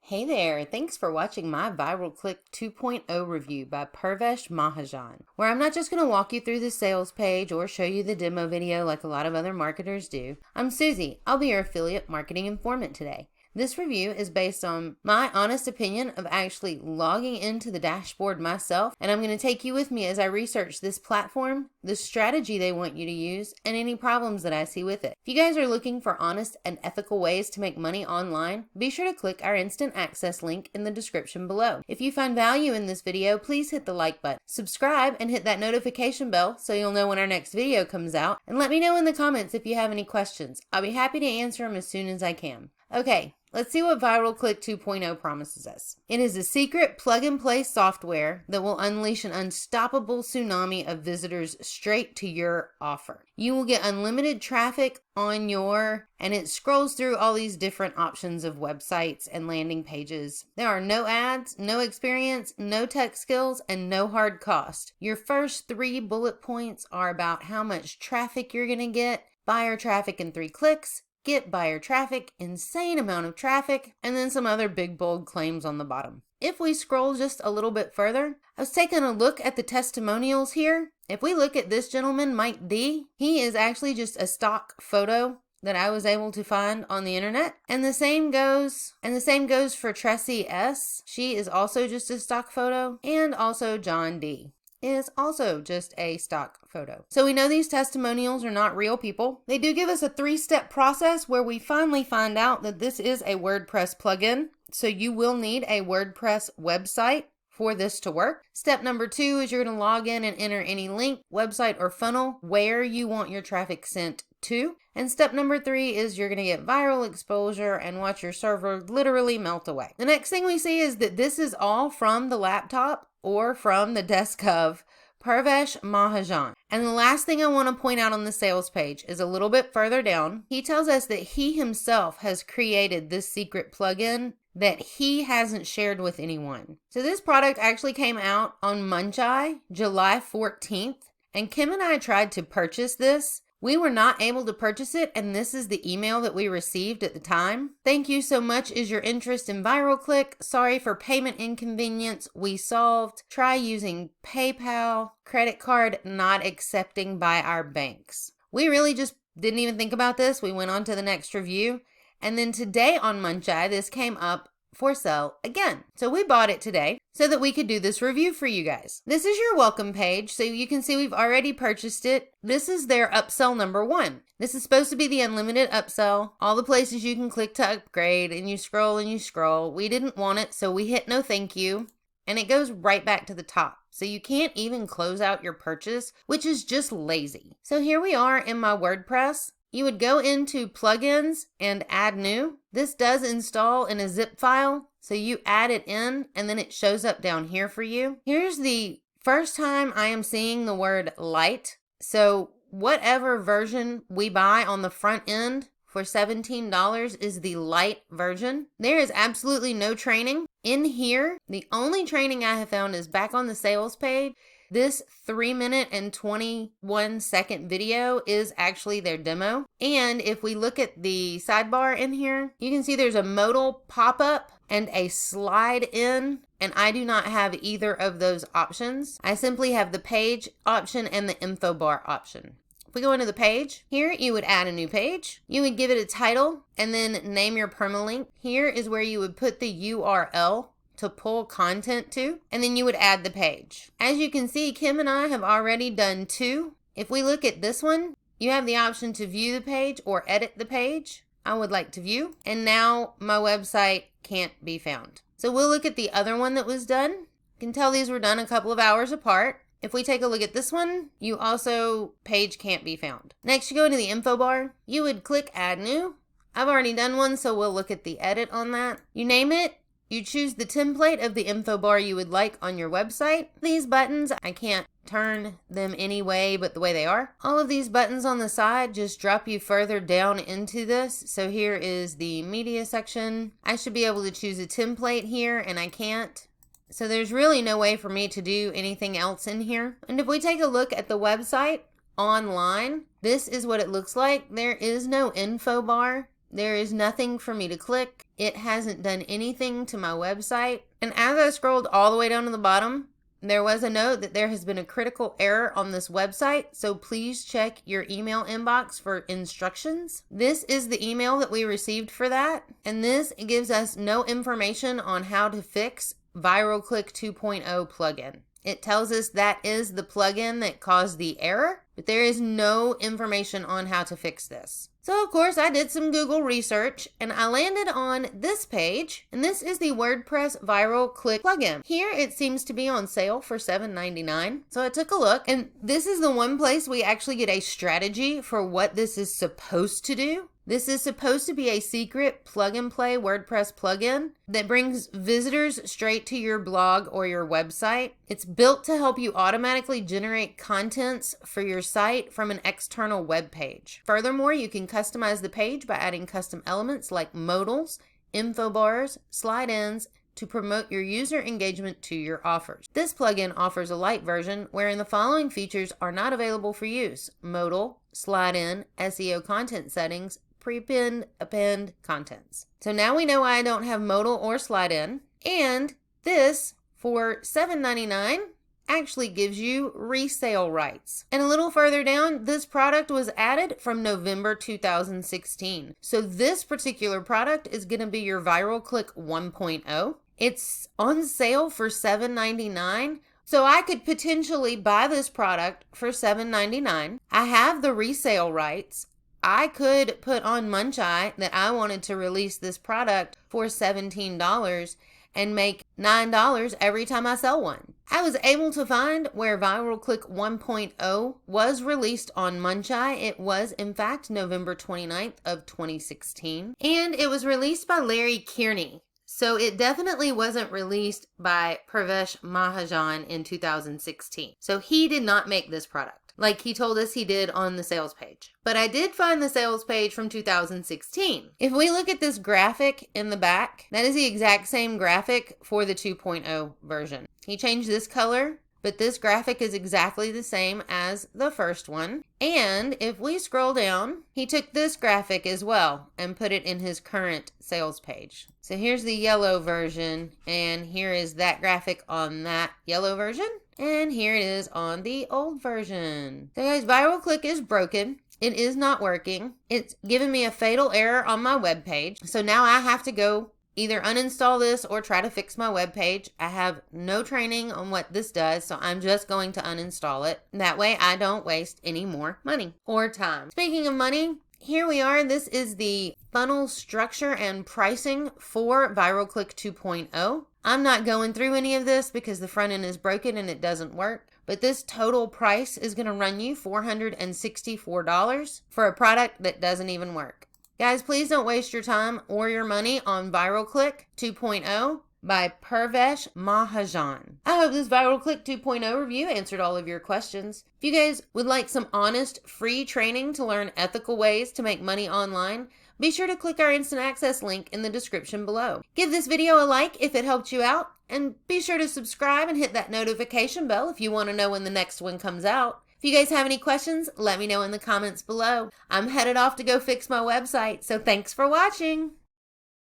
Hey there, thanks for watching my Viral Click 2.0 review by Purvesh Mahajan, where I'm not just going to walk you through the sales page or show you the demo video like a lot of other marketers do. I'm Susie, I'll be your affiliate marketing informant today. This review is based on my honest opinion of actually logging into the dashboard myself, and I'm going to take you with me as I research this platform, the strategy they want you to use, and any problems that I see with it. If you guys are looking for honest and ethical ways to make money online, be sure to click our instant access link in the description below. If you find value in this video, please hit the like button, subscribe, and hit that notification bell so you'll know when our next video comes out, and let me know in the comments if you have any questions. I'll be happy to answer them as soon as I can. Okay, let's see what Viral Click 2.0 promises us. It is a secret plug-and-play software that will unleash an unstoppable tsunami of visitors straight to your offer. You will get unlimited traffic on and it scrolls through all these different options of websites and landing pages. There are no ads, no experience, no tech skills, and no hard cost. Your first 3 bullet points are about how much traffic you're going to get, buyer traffic in 3 clicks, get buyer traffic, insane amount of traffic, and then some other big bold claims on the bottom. If we scroll just a little bit further, I was taking a look at the testimonials here. If we look at this gentleman, Mike D, he is actually just a stock photo that I was able to find on the internet. And the same goes for Tressie S. She is also just a stock photo, and also John D is also just a stock photo. So we know these testimonials are not real people. They do give us a 3-step process where we finally find out that this is a WordPress plugin. So you will need a WordPress website for this to work. Step number 2 is you're going to log in and enter any link, website, or funnel where you want your traffic sent to. And step number 3 is you're going to get viral exposure and watch your server literally melt away. The next thing we see is that this is all from the laptop or from the desk of Purvesh Mahajan. And the last thing I want to point out on the sales page is a little bit further down. He tells us that he himself has created this secret plugin that he hasn't shared with anyone. So this product actually came out on Mahajan, July 14th, and Kim and I tried to purchase this. We were not able to purchase it, and this is the email that we received at the time. Thank you so much. Is your interest in Viral Click? Sorry for payment inconvenience. We solved. Try using PayPal. Credit card not accepting by our banks. We really just didn't even think about this. We went on to the next review. And then today on Mahajan, this came up for sale again. So we bought it today so that we could do this review for you guys. This is your welcome page. So you can see we've already purchased it. This is their upsell number 1. This is supposed to be the unlimited upsell. All the places you can click to upgrade, and you scroll and you scroll. We didn't want it, so we hit no thank you. And it goes right back to the top. So you can't even close out your purchase, which is just lazy. So here we are in my WordPress. You would go into plugins and add new. This does install in a zip file. So you add it in and then it shows up down here for you. Here's the first time I am seeing the word light. So whatever version we buy on the front end for $17 is the light version. There is absolutely no training in here. The only training I have found is back on the sales page. This 3-minute and 21-second video is actually their demo. And if we look at the sidebar in here, you can see there's a modal pop-up and a slide in, and I do not have either of those options. I simply have the page option and the info bar option. If we go into the page, here you would add a new page. You would give it a title and then name your permalink. Here is where you would put the URL to pull content to, and then you would add the page. As you can see, Kim and I have already done 2. If we look at this one, you have the option to view the page or edit the page. I would like to view, and now my website can't be found. So we'll look at the other one that was done. You can tell these were done a couple of hours apart. If we take a look at this one, you also, page can't be found. Next, you go into the info bar. You would click add new. I've already done one, so we'll look at the edit on that. You name it. You choose the template of the info bar you would like on your website. These buttons, I can't turn them any way but the way they are. All of these buttons on the side just drop you further down into this. So here is the media section. I should be able to choose a template here, and I can't. So there's really no way for me to do anything else in here. And if we take a look at the website online, this is what it looks like. There is no info bar. There is nothing for me to click. it hasn't done anything to my website. And as I scrolled all the way down to the bottom, there was a note that there has been a critical error on this website, so please check your email inbox for instructions. This is the email that we received for that, and this gives us no information on how to fix ViralClick 2.0 plugin. It tells us that is the plugin that caused the error, but there is no information on how to fix this. So of course I did some Google research and I landed on this page, and this is the WordPress ViralClick plugin. Here it seems to be on sale for $7.99. So I took a look, and this is the one place we actually get a strategy for what this is supposed to do. This is supposed to be a secret plug-and-play WordPress plugin that brings visitors straight to your blog or your website. It's built to help you automatically generate contents for your site from an external web page. Furthermore, you can customize the page by adding custom elements like modals, info bars, slide-ins, to promote your user engagement to your offers. This plugin offers a light version wherein the following features are not available for use: modal, slide-in, SEO content settings, prepend, append contents. So now we know why I don't have modal or slide-in, and this for $7.99 actually gives you resale rights. And a little further down, this product was added from November 2016. So this particular product is going to be your ViralClick 1.0. It's on sale for $7.99. So I could potentially buy this product for $7.99. I have the resale rights. I could put on Muncheye that I wanted to release this product for $17 and make $9 every time I sell one. I was able to find where ViralClick 1.0 was released on Muncheye. It was, in fact, November 29th of 2016. And it was released by Larry Kearney. So it definitely wasn't released by Purvesh Mahajan in 2016. So he did not make this product, like he told us he did on the sales page. But I did find the sales page from 2016. If we look at this graphic in the back, that is the exact same graphic for the 2.0 version. He changed this color, but this graphic is exactly the same as the first one. And if we scroll down, he took this graphic as well and put it in his current sales page. So here's the yellow version, and here is that graphic on that yellow version. And here it is on the old version. So guys, ViralClick is broken. It is not working. It's given me a fatal error on my web page. So now I have to go either uninstall this or try to fix my web page. I have no training on what this does, so I'm just going to uninstall it. That way I don't waste any more money or time. Speaking of money, here we are. This is the funnel structure and pricing for ViralClick 2.0. I'm not going through any of this because the front end is broken and it doesn't work. But this total price is going to run you $464 for a product that doesn't even work. Guys, please don't waste your time or your money on ViralClick 2.0 by Purvesh Mahajan. I hope this ViralClick 2.0 review answered all of your questions. If you guys would like some honest, free training to learn ethical ways to make money online, be sure to click our instant access link in the description below. Give this video a like if it helped you out, and be sure to subscribe and hit that notification bell if you want to know when the next one comes out. If you guys have any questions, let me know in the comments below. I'm headed off to go fix my website, so thanks for watching.